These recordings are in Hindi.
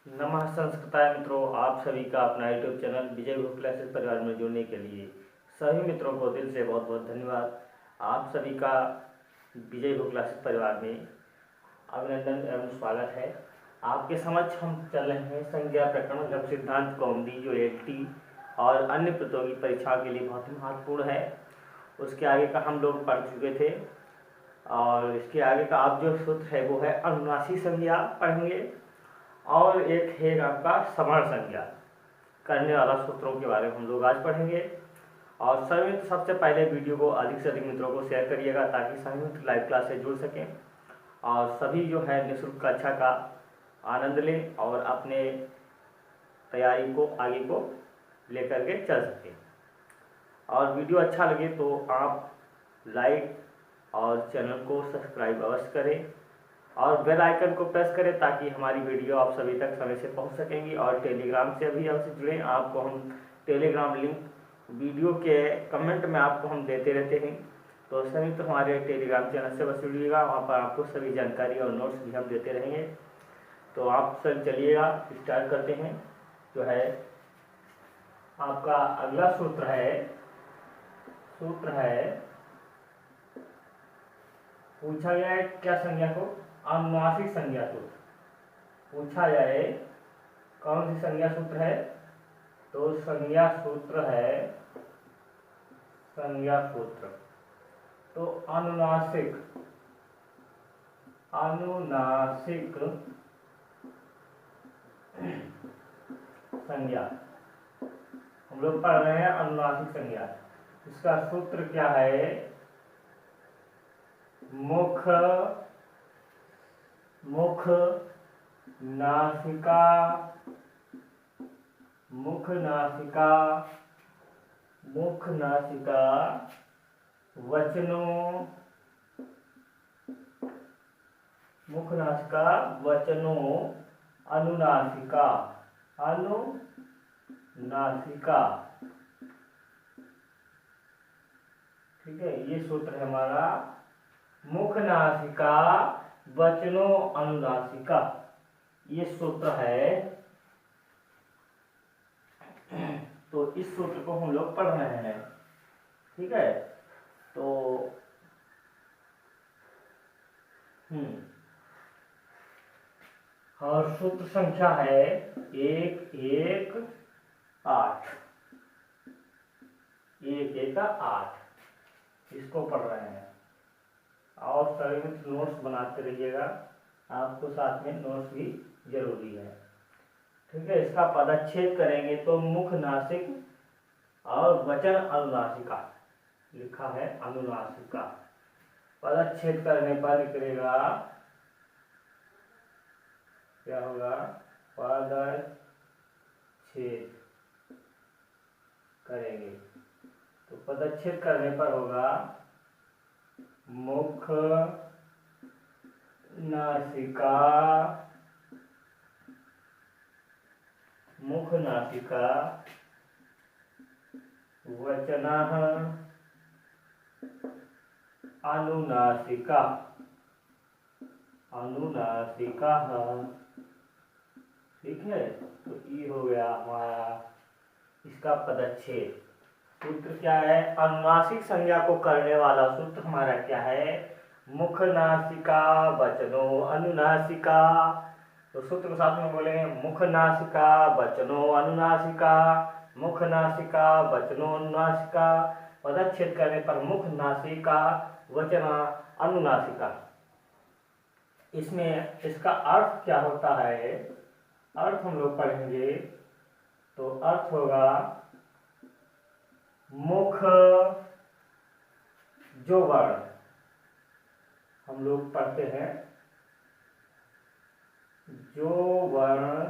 नमः संस्कृताय मित्रों, आप सभी का अपना यूट्यूब चैनल विजय गुरु क्लासेस परिवार में जुड़ने के लिए सभी मित्रों को दिल से बहुत बहुत धन्यवाद। आप सभी का विजय गुरु क्लासेस परिवार में अभिनंदन एवं स्वागत है। आपके समक्ष हम चल रहे हैं संज्ञा प्रकरण लघु सिद्धांत कौमुदी, जो एलटी और अन्य प्रतियोगी परीक्षाओं के लिए बहुत ही महत्वपूर्ण है। उसके आगे का हम लोग पढ़ चुके थे और इसके आगे का आप जो सूत्र है वो है अनुनासिक संज्ञा पढ़ेंगे और एक है आपका सवर्ण संज्ञा करने वाला सूत्रों के बारे में हम लोग आज पढ़ेंगे। और सभी मित्र सबसे पहले वीडियो को अधिक से अधिक मित्रों को शेयर करिएगा ताकि सभी मित्र लाइव क्लास से जुड़ सकें और सभी जो है निःशुल्क कक्षा का आनंद लें और अपने तैयारी को आगे को लेकर के चल सकें। और वीडियो अच्छा लगे तो आप लाइक और चैनल को सब्सक्राइब अवश्य करें और बेल आइकन को प्रेस करें ताकि हमारी वीडियो आप सभी तक समय से पहुंच सकेंगी। और टेलीग्राम से भी हमसे जुड़ें, आपको हम टेलीग्राम लिंक वीडियो के कमेंट में आपको हम देते रहते हैं, तो सभी तो हमारे टेलीग्राम चैनल से बस जुड़िएगा, वहाँ पर आपको सभी जानकारी और नोट्स भी हम देते रहेंगे। तो आप सब चलिएगा स्टार्ट करते हैं। जो है आपका अगला सूत्र है पूछा गया है क्या संज्ञा को, अनुनासिक संज्ञा सूत्र पूछा जाए। कौन सी संज्ञा सूत्र है? तो संज्ञा सूत्र है तो अनुनासिक संज्ञा हम लोग पढ़ रहे हैं। अनुनासिक संज्ञा, इसका सूत्र क्या है? मुख नासिका वचनों अनुनासिका। ठीक है, ये सूत्र है हमारा मुख नासिका वचनों अनुनासिका, ये सूत्र है। तो इस सूत्र को हम लोग पढ़ रहे हैं। ठीक है, तो और सूत्र संख्या है 118। इसको पढ़ रहे हैं और सभी मित्र नोट्स बनाते रहिएगा, आपको साथ में नोट्स भी जरूरी है। ठीक है, इसका पदच्छेद करेंगे तो मुख नासिक और वचन अनुनासिका लिखा है। अनुनासिका पदच्छेद करने पर निकलेगा क्या होगा? पदच्छेद करेंगे तो पदच्छेद करने पर होगा मुख नासिका वचनः अनुनासिका। ठीक है, तो ये हो गया हमारा इसका पदच्छेद। सूत्र क्या है? अनुनासिक संज्ञा को करने वाला सूत्र हमारा क्या है? मुख नासिका वचनों अनुनासिका। तो सूत्र के साथ में बोलेंगे मुख नासिका वचनों अनुनासिका, मुख नासिका वचनों अनुनासिका, पदच्छेद करने पर मुख नासिका वचन अनुनासिका। इसमें इसका अर्थ क्या होता है? अर्थ हम लोग पढ़ेंगे तो अर्थ होगा मुख जो वर्ण हम लोग पढ़ते हैं, जो वर्ण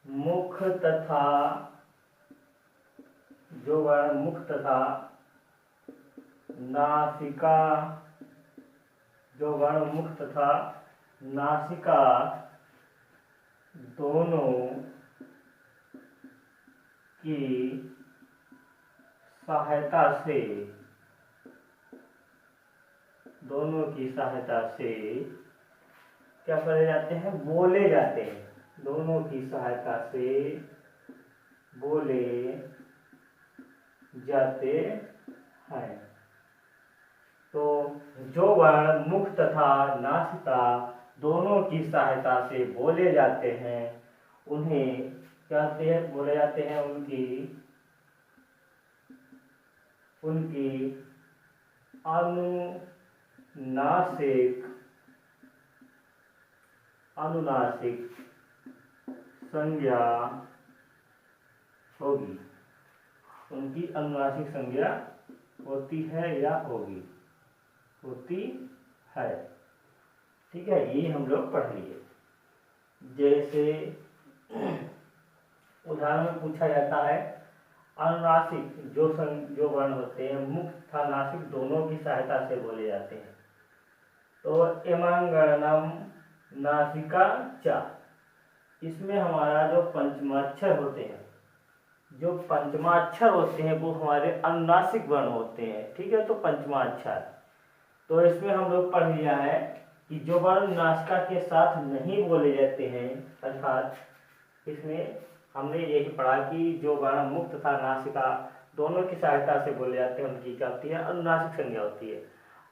मुख तथा नासिका, दोनों की सहायता से, दोनों की सहायता से क्या करे जाते हैं, बोले जाते हैं। दोनों की सहायता से बोले जाते हैं। तो जो वर्ण मुख तथा नासिका दोनों की सहायता से बोले जाते हैं उन्हें कहते हैं, बोले जाते हैं उनकी अनुनासिक संज्ञा होगी। उनकी अनुनासिक संज्ञा होती है या होगी, होती है। ठीक है, ये हम लोग पढ़ लिए। जैसे उदाहरण में पूछा जाता है, अनुनासिक जो वर्ण होते हैं मुख तथा नासिक दोनों की सहायता से बोले जाते हैं। तो एमंगणनम नासिका च, इसमें हमारा जो पंचमाक्षर होते हैं, जो पंचमाक्षर होते हैं वो हमारे अनुनासिक वर्ण होते हैं। ठीक है, तो पंचमाक्षर, तो इसमें हम लोग पढ़ लिया है कि जो वर्ण नासिका के साथ नहीं बोले जाते हैं, अर्थात इसमें हमने यही पढ़ा कि जो वर्ण मुख तथा नासिका दोनों की सहायता से बोले जाते हैं उनकी क्या होती है, अनुनासिक संज्ञा होती है।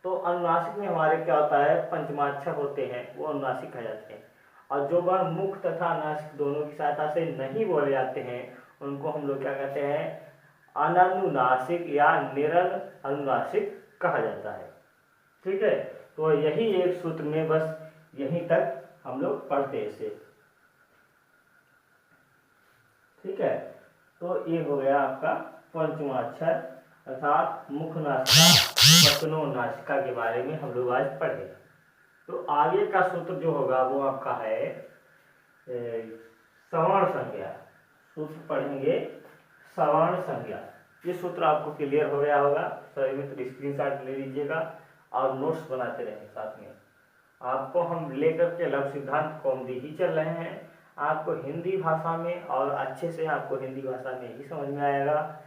तो अनुनासिक में हमारे क्या होता है, पंचमाक्षर होते हैं, वो अनुनासिक कह जाते हैं। और जो वर्ण मुख तथा नासिक दोनों की सहायता से नहीं बोले जाते हैं उनको हम लोग क्या कहते हैं, अननुनासिक या निरल अनुनासिक कहा जाता है। ठीक है, तो यही एक सूत्र में बस यहीं तक हम लोग पढ़ते हैं इसे। ठीक है, तो ये हो गया आपका पंचमाक्षर अर्थात मुख नासिका वचनो नासिका के बारे में हम लोग आज पढ़े। तो आगे का सूत्र जो होगा वो आपका है सवर्ण संज्ञा। सूत्र पढ़ेंगे सवर्ण संज्ञा। ये सूत्र आपको क्लियर हो गया होगा। सभी मित्र स्क्रीनशॉट ले लीजिएगा और नोट्स बनाते रहें साथ में। आपको हम लेकर के लघु सिद्धांत कौमुदी ही चल रहे हैं। आपको हिंदी भाषा में और अच्छे से आपको हिंदी भाषा में ही समझ में आएगा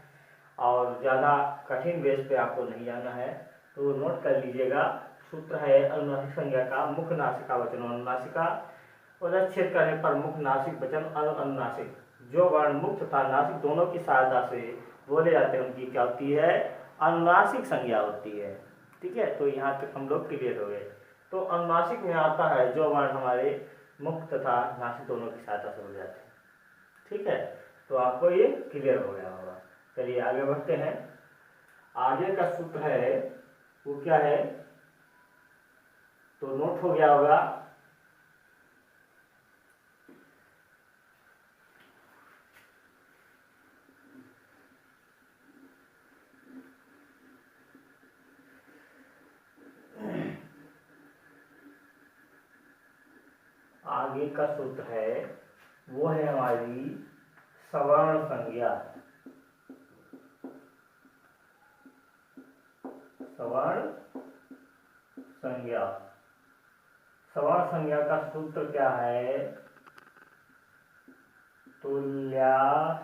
और ज़्यादा कठिन बेस पे आपको नहीं जाना है, तो नोट कर लीजिएगा। सूत्र है अनुनासिक संज्ञा का मुख नासिका वचन अनुनासिका, उदच्छेद करने पर मुख नासिक वचन अनुनासिक। जो वर्ण मुख तथा नासिक दोनों की सहायता से बोले जाते हैं उनकी क्या होती है, अनुनासिक संज्ञा होती है। ठीक है, तो यहाँ तक हम लोग क्लियर हो गए। तो अनुनासिक में आता है जो वर्ण हमारे मुख तथा नासिक दोनों की सहायता से बोले जाते हैं। ठीक है, तो आपको ये क्लियर हो गया होगा। चलिए आगे बढ़ते हैं। आगे का सूत्र है वो क्या है, तो नोट हो गया होगा। आगे का सूत्र है वो है हमारी सवर्ण संज्ञा। सवर्ण संज्ञा, सवर्ण संज्ञा का सूत्र क्या है, तुल्यास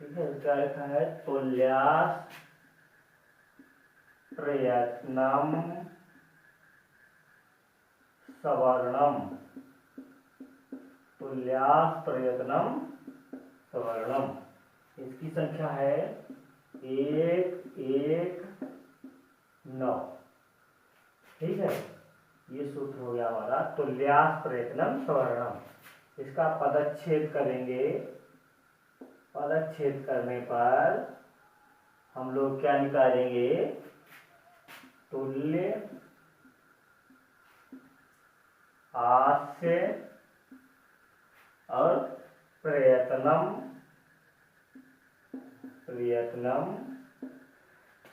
ठीक है, क्या लिखा है, तुल्यास प्रयत्नम सवर्णम। तुल्यास प्रयत्नम सवर्णम, इसकी संख्या है 119। ठीक है, ये सूत्र हो गया हमारा तुल्यास प्रयत्नम सवर्णम। इसका पदच्छेद करेंगे। पदच्छेद करने पर हम लोग क्या निकालेंगे, तुल्य आस्य और प्रयत्नम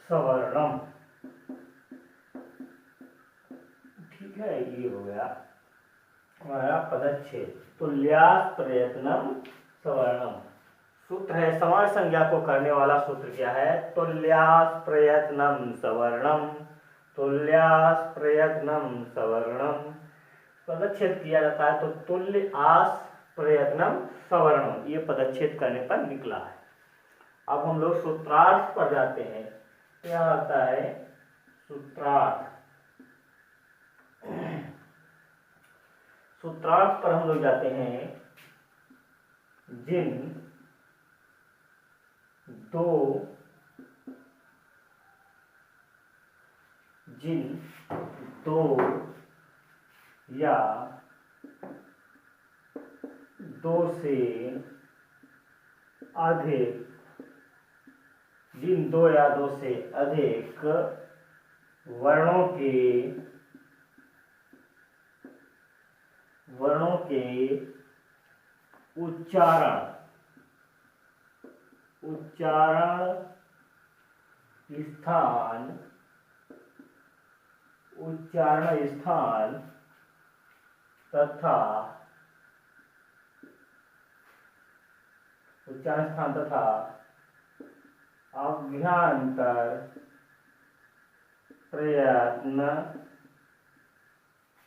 सवर्णम। ठीक है, ये हो गया हमारा पदच्छेद तुल्यास प्रयत्नम सवर्णम। सूत्र है सवर्ण संज्ञा को करने वाला सूत्र क्या है, तुल्यास प्रयत्नम सवर्णम। तुल्यास प्रयत्नम सवर्णम। पदच्छेद किया जाता है तो तुल्य आस प्रयत्नम सवर्णम, ये पदच्छेद करने पर निकला है। अब हम लोग सूत्रार्थ पर जाते हैं। क्या आता है सूत्रार्थ? सूत्रार्थ पर हम लोग जाते हैं। जिन दो या दो से अधिक जिन दो या दो से अधिक वर्णों के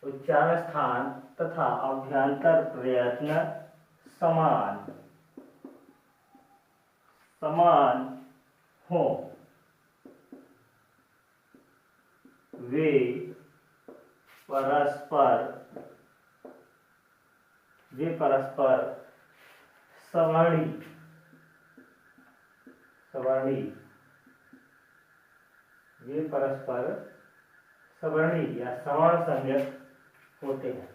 उच्चारण स्थान तथा अभ्यांतर प्रयत्न समान हो, वे परस्पर सवर्णी या सवर्ण संज्ञक होते हैं,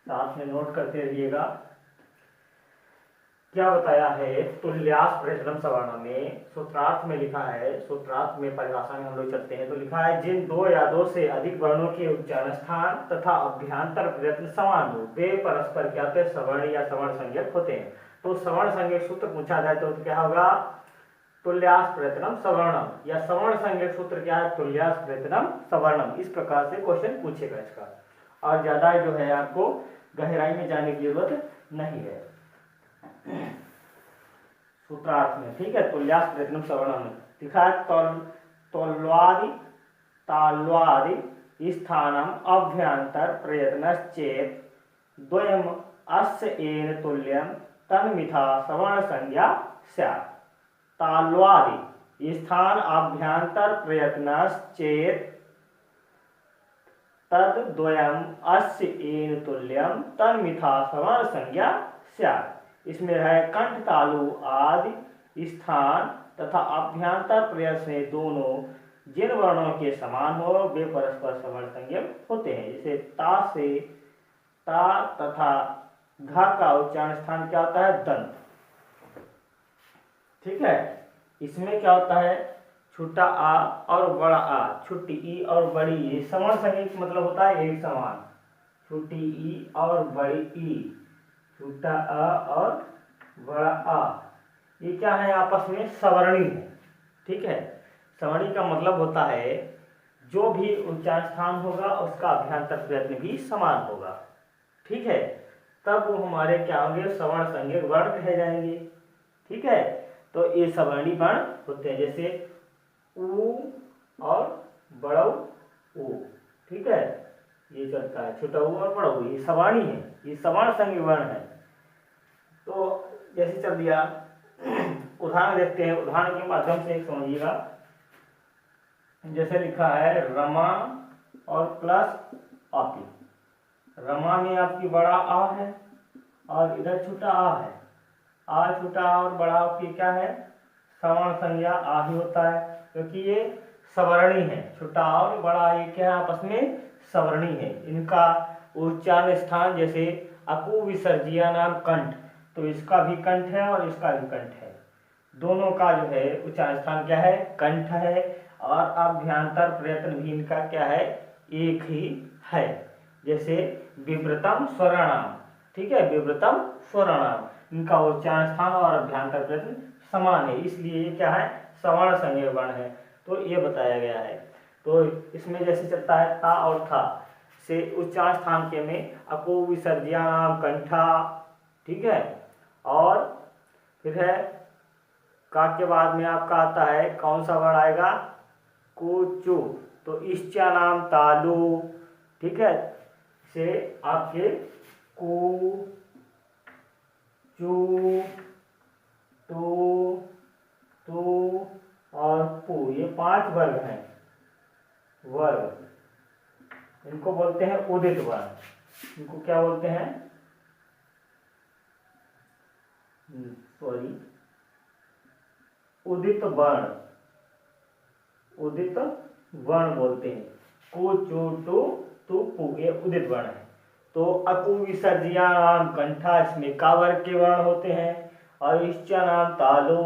साथ में नोट करते रहिएगा। क्या बताया है तुल्यास प्रयत्नम सवर्णम में? सूत्रार्थ में लिखा है, सूत्रार्थ में परिभाषा में हम लोग चलते हैं तो लिखा है जिन दो या दो से अधिक वर्णों के उच्चारण स्थान तथा अभ्यांतर प्रयत्न समान हो, वे परस्पर क्या होते हैं? सवर्ण या सवर्ण संज्ञक होते हैं। तो सवर्ण संज्ञक सूत्र पूछा जाए तो क्या होगा? तुल्यास प्रयत्नम सवर्णम, या सवर्ण संज्ञक सूत्र क्या है? तुल्यास प्रयत्नम सवर्णम। इस प्रकार से क्वेश्चन पूछेगा इसका, और ज्यादा जो है आपको गहराई में जाने की जरूरत नहीं है सूत्रार्थ में। ठीक है, तुल्यास प्रयत्नम सवर्णम लिखा है ताल्वादि स्थानम अभ्यांतर प्रयत्नश्चेत द्वयम अस्य एन तुल्यम तन्मिथा सवर्ण संज्ञा स्यात्। ताल्वादि स्थान अभ्यांतर प्रयत्नश्चेत तद द्वयम अस्य एन तुल्यम तन्मिथा सवर्ण संज्ञा स्यात्। इसमें है कंठ तालु आदि स्थान तथा अभ्यांतर प्रयत्न से दोनों जिन वर्णों के समान हो, वे परस्पर सवर्ण संज्ञक होते हैं। जैसे ता तथा घा का उच्चारण स्थान क्या होता है? दंत। ठीक है, इसमें क्या होता है? छोटा आ और बड़ा आ, छोटी ई और बड़ी ई, सवर्ण संज्ञक मतलब होता है एक समान। छोटी ई और बड़ी ई, छोटा आ और बड़ा आ, ये क्या है? आपस में सवर्णी है। ठीक है, सवर्णी का मतलब होता है जो भी उच्चारण स्थान होगा उसका अभ्यांतर प्रयत्न भी समान होगा। ठीक है, तब वो हमारे क्या होंगे? सवर्ण संज्ञक वर्ण कहे जाएंगे। ठीक है, तो ये सवर्णी वर्ण होते हैं, जैसे ऊ और बड़ा ऊ। ठीक है, ये चलता है छोटा ऊ और बड़ा ऊ, ये सवर्णी है, ये सवर्ण संज्ञक वर्ण है। तो जैसे चल दिया, उदाहरण देखते हैं, उदाहरण के माध्यम से समझिएगा। जैसे लिखा है रमा और प्लस आपी। रमा में आपकी बड़ा आ है और इधर छोटा आ है। आ छोटा और बड़ा आपकी क्या है? सवर्ण संज्ञा आ ही होता है, क्योंकि ये सवर्णी है। छोटा आ और बड़ा ये क्या है? आपस में सवर्णी है। इनका उच्चारण स्थान जैसे अकु विसर्जिया नाम कंठ, तो इसका भी कंठ है और इसका भी कंठ है। दोनों का जो है उच्चारण स्थान क्या है? कंठ है, और अभ्यांतर प्रयत्न भी इनका क्या है? एक ही है। जैसे विव्रतम स्वरणाम। ठीक है, विव्रतम स्वरणाम, इनका उच्चारण स्थान और अभ्यांतर प्रयत्न समान है, इसलिए ये क्या है? सवर्ण संज्ञक वर्ण है। तो ये बताया गया है। तो इसमें जैसे चलता है ता और था से उच्चारण स्थान के में अको विसर्ज्याम कंठा। ठीक है, और फिर है का के बाद में आपका आता है कौन सा वर्ण आएगा, कुचु। तो इश्चा नाम तालु, ठीक है, से आपके कु, चू, टू, तू और पू, ये 5 वर्ग हैं, वर्ग। इनको बोलते हैं उदित वर्ण। इनको क्या बोलते हैं, सॉरी, उदित वर्ण, उदित वर्ण बोलते हैं। कु, चू, टू, तू, पू, ये उदित वर्ण है। तो अकु विसर्जयाम कंठा, इसमें का वर्ग के वर्ण होते हैं। अविश्चा नाम तालु,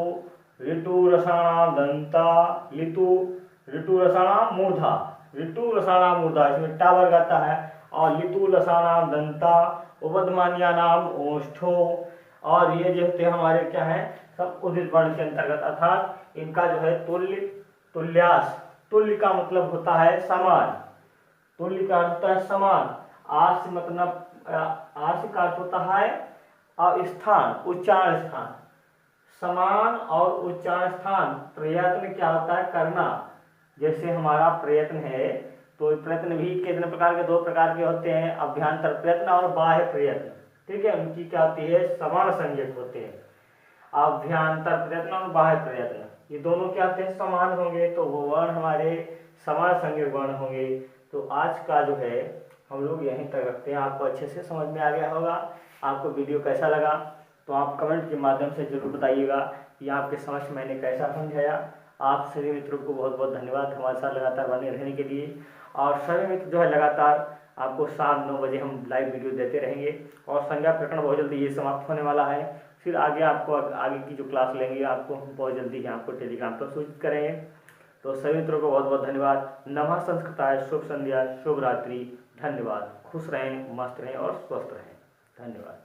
ऋतु रसाणाम दंता, ऋतु रसाणाम मूर्धा, ऋतु रसाणाम मूर्धा, इसमें टा वर्ग आता है। और लितु रसाणाम दंता, उपधमानिया नाम ओष्ठो। और ये जो होते हैं हमारे क्या है, सब उदित वर्ण के अंतर्गत, अर्थात इनका जो है तुल्य, तुल्यास, तुल्य का मतलब होता है समान, तुल्य का अर्थ होता है समान। आस मतलब आस का अर्थ होता है स्थान, उच्चारण स्थान, समान और उच्चारण स्थान। प्रयत्न क्या होता है, करना। जैसे हमारा प्रयत्न है, तो प्रयत्न भी कितने प्रकार के, 2 प्रकार के होते हैं, अभ्यंतर प्रयत्न और बाह्य प्रयत्न, ठीक है। उनकी क्या होती है, समान संज्ञक होते हैं। अभ्यंतर प्रयत्न और बाह्य प्रयत्न, ये दोनों क्या होते हैं, समान होंगे, तो वो वर्ण हमारे समान संज्ञक वर्ण होंगे। तो आज का जो है हम लोग यहीं तक रखते हैं। आपको अच्छे से समझ में आ गया होगा। आपको वीडियो कैसा लगा तो आप कमेंट के माध्यम से जरूर बताइएगा कि आपके समझ मैंने कैसा समझाया। आप सभी मित्रों को बहुत बहुत धन्यवाद हमारे साथ लगातार बने रहने के लिए। और सभी मित्र जो है लगातार आपको शाम 9 बजे हम लाइव वीडियो देते रहेंगे। और संज्ञा प्रकरण बहुत जल्दी ये समाप्त होने वाला है। फिर आगे आपको आगे की जो क्लास लेंगे आपको हम बहुत जल्दी यहाँ आपको टेलीग्राम पर सूचित करेंगे। तो सभी मित्रों को बहुत बहुत धन्यवाद। नमः संस्कृताय, शुभ संध्या, शुभ रात्रि, धन्यवाद। खुश रहें, मस्त रहें और स्वस्थ रहें। धन्यवाद।